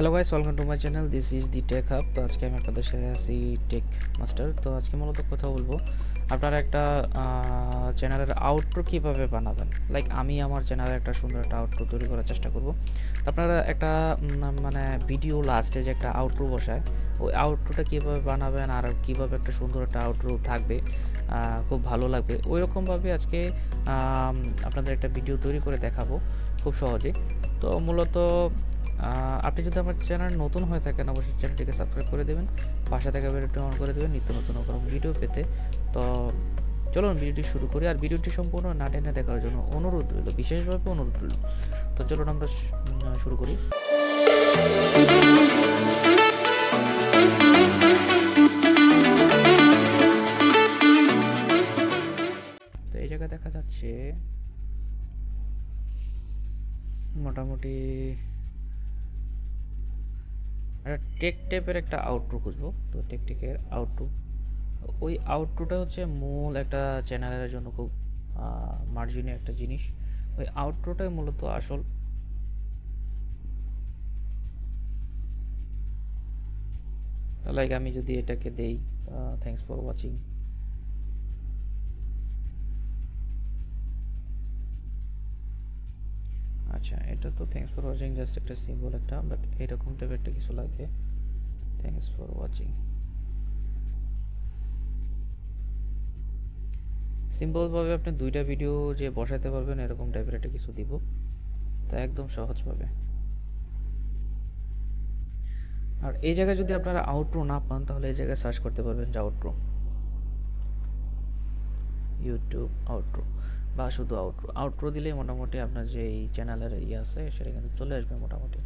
Hello guys, welcome to my channel. This is the tech hub. তো আজকে আমি আপনাদের সাথে আছি টেক মাস্টার। তো আজকে মূলত কথা বলবো আপনারা একটা চ্যানেলের আউটরো কীভাবে বানাবেন। লাইক আমি আমার চ্যানেলে একটা সুন্দর একটা আউটরো তৈরি করার চেষ্টা করব। তো আপনারা একটা মানে ভিডিও লাস্টে যে একটা আউটরো বসায়, ওই আউটরোটা কীভাবে বানাবেন আর কীভাবে একটা সুন্দর একটা আউটরো থাকবে, খুব ভালো লাগবে, ওই রকমভাবে আজকে আপনাদের একটা ভিডিও তৈরি করে দেখাবো খুব সহজে। তো মূলত আপনি যদি আমার চ্যানেল নতুন হয়ে থাকেন, অবশ্যই চ্যানেলটিকে সাবস্ক্রাইব করে দেবেন, পাশে থাকা বেলটি অন করে দেবেন নিত্য নতুন কোনো ভিডিও পেতে। তো চলুন ভিডিওটি শুরু করি। আর ভিডিওটি সম্পূর্ণ না টেনে দেখার জন্য অনুরোধ রইল, বিশেষভাবে অনুরোধ রইল। তো চলুন আমরা শুরু করি। তো এই জায়গায় দেখা যাচ্ছে মোটামুটি একটা টেক টাইপের একটা আউটরো খুঁজবো। তো টেকের আউটরো, ওই আউটরোটা হচ্ছে মূল একটা চ্যানেলের জন্য খুব মার্জিনীয় একটা জিনিস। ওই আউটরোটাই মূলত আসল। লাইক আমি যদি এটাকে দেই থ্যাঙ্কস ফর ওয়াচিং, আচ্ছা এটা তো থ্যাঙ্কস ফর ওয়াচিং জাস্ট একটা সিম্বল একটা, বাট এরকম টাইপের একটা কিছু লাগবে। থ্যাঙ্কস ফর ওয়াচিং সিম্পলভাবে আপনি দুইটা ভিডিও যে বসাতে পারবেন এরকম টাইপের একটা কিছু দিব, তা একদম সহজভাবে। আর এই জায়গায় যদি আপনারা আউটরো না পান তাহলে এই জায়গায় সার্চ করতে পারবেন যে আউটরো, ইউটিউব আউটরো বা শুধু আউটরো। আউটরো দিলেই মোটামুটি আপনার যে এই চ্যানেলের আছে সেটা কিন্তু চলে আসবে মোটামুটি।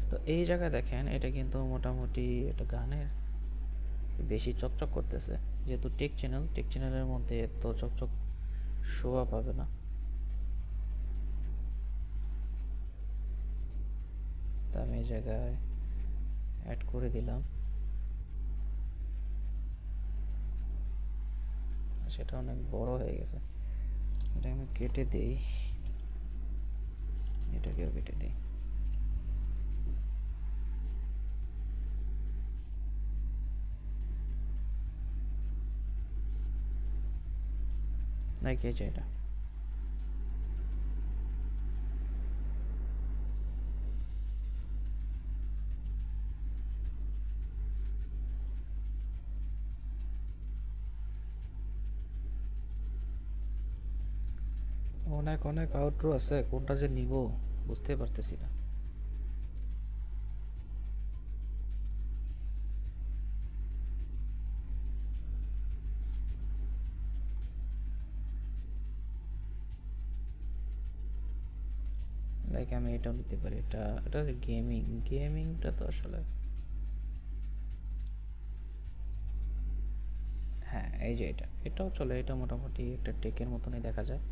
তো এই জায়গায় দেখেন এটা কিন্তু মোটামুটি একটা গানের বেশি চকচক করতেছে, যেহেতু টেক চ্যানেলের মধ্যে এত চকচক শোভা পাবে না। তা আমি এই জায়গায় অ্যাড করে দিলাম, সেটা অনেক বড় হয়ে গেছে। এটা আমি কেটে দিই, এটাকেও কেটে দিই। নাকি এই যে এটা অনেক অনেক আউটরো আছে, কোনটা যে নিব বুঝতে পারতেছি না। লাইক আমি এটাও নিতে পারি, এটা এটা গেমিংটা তো আসলে, হ্যাঁ এই যে এটাও চলে। এটা মোটামুটি একটা টেকের মতনই দেখা যায়।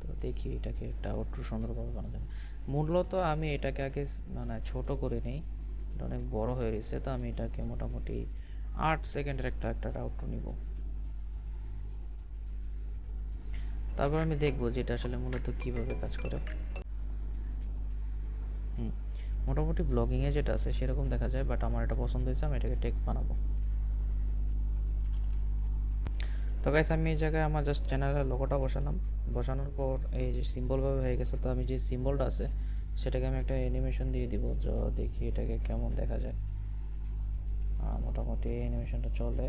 তো দেখি এটাকে একটা আউটরো সুন্দরভাবে বানানো যাবে। মূলত আমি এটাকে আগে মানে ছোট করে নেই, এটা অনেক বড় হয়ে গেছে। তো আমি এটাকে মোটামুটি 8 সেকেন্ডের একটা আউটরো নিব। তারপর আমি দেখবো যে এটা আসলে মূলত কিভাবে কাজ করে। হুম, মোটামুটি ব্লগিংয়ে যেটা আছে সেরকম দেখা যায়, বাট আমার এটা পছন্দ হয়েছে, আমি এটাকে টেক বানাবো। তো গাইস আমি এই জায়গায় আমার জাস্ট চ্যানেলের লোগোটা বসালাম, বসানোর পর এই যে সিম্বলভাবে হয়ে গেছে। তো আমি যে সিম্বলটা আছে সেটাকে আমি একটা অ্যানিমেশন দিয়ে দিব, তো দেখি এটাকে কেমন দেখা যায়। মোটামুটি অ্যানিমেশনটা চলে।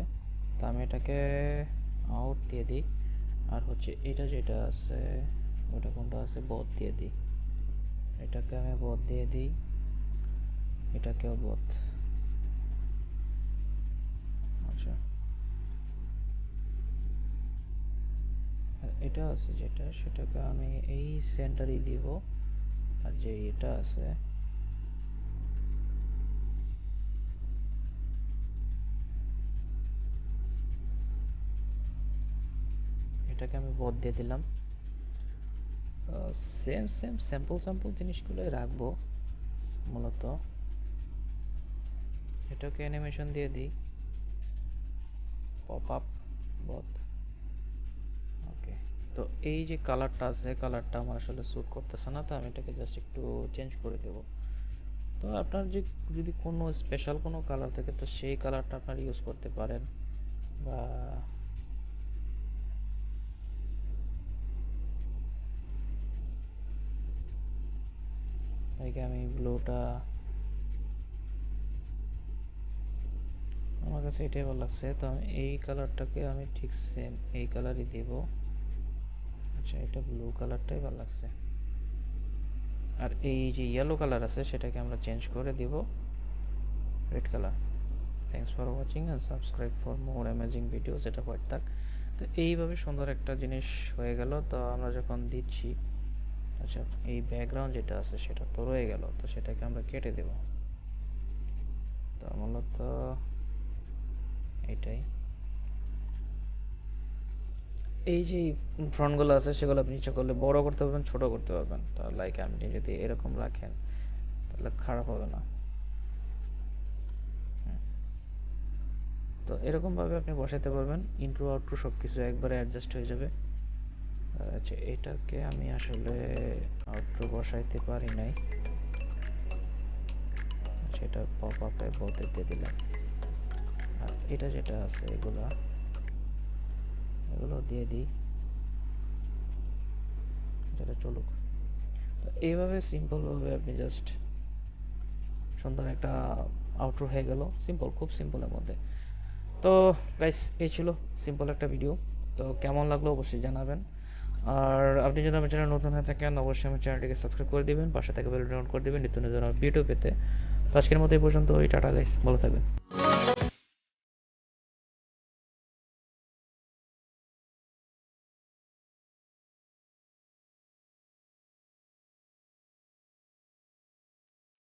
তো আমি এটাকে আউট দিয়ে দিই। আর হচ্ছে এটা যেটা আছে ওটা কোনটা আছে, বথ দিয়ে দিই। এটাকে আমি বথ দিয়ে দিই, এটাকেও বথ। আচ্ছা, আর এটা আছে যেটা সেটাকে আমি এই সেন্টারই দিব। আর যে এটা আছে এটাকে আমি বথ দিয়ে দিলাম। সেম সেম স্যাম্পল স্যাম্পল জিনিসগুলোই রাখবো মূলত। এটাকে অ্যানিমেশন দিয়ে দিই, পপ আপ বথ। ওকে, তো এই যে কালারটা আছে কালারটা আমার আসলে স্যুট করতেছে না, তো আমি এটাকে জাস্ট একটু চেঞ্জ করে দেব। তো আপনার যে যদি কোনো স্পেশাল কোনো কালার থাকে তো সেই কালারটা আপনার ইউজ করতে পারেন, বা আমি ব্লুটা, আমার কাছে এটাই ভালো লাগছে, তো আমি এই কালারটাকে আমি ঠিক সেম এই কালারই দেব। আচ্ছা, এটা ব্লু কালারটাই ভালো লাগছে। আর এই যে ইয়েলো কালার আছে সেটাকে আমরা চেঞ্জ করে দিব red colour. Thanks for watching and subscribe for more amazing videos, এটা হোয়াইট থাক। তো এইভাবে সুন্দর একটা জিনিস হয়ে গেল। তো আমরা যখন দিচ্ছি, আচ্ছা এই ব্যাকগ্রাউন্ড যেটা আছে সেটা তো রয়ে গেল, তো সেটাকে আমরা কেটে দেব। তো মূলত এটাই, এই যে ফ্রন্টগুলো আছে সেগুলো আপনি ইচ্ছা করলে বড় করতে পারবেন, ছোট করতে পারবেন। তো লাইক আপনি যদি এরকম রাখেন তাহলে খারাপ হবে না। তো এরকমভাবে আপনি বসাতে পারবেন, ইন্ট্রো আউট্রো সব কিছু একবারে অ্যাডজাস্ট হয়ে যাবে। আচ্ছা, এটাকে আমি আসলে আউট্রো বসাইতে পারি নাই, সেটা পপ আপে বলতে দিয়ে দিলাম। আর এটা যেটা আছে এগুলো দিয়ে দিই, যেটা চলুক। তো এইভাবে সিম্পলভাবে আপনি জাস্ট সুন্দর একটা আউটরো হয়ে গেল, সিম্পল, খুব সিম্পলের মধ্যে। তো গাইস, এই ছিল সিম্পল একটা ভিডিও। তো কেমন লাগলো অবশ্যই জানাবেন। আর আপনি যদি আমার চ্যানেল নতুন হয়ে থাকেন অবশ্যই আমার চ্যানেলটিকে সাবস্ক্রাইব করে দিবেন, পাশে থেকে বেল ডাউন করে দিবেন নিত্য নতুন ভিডিও পেতে। তো আজকের মতো এই পর্যন্ত, ওই টাটা গাইস, ভালো থাকবেন।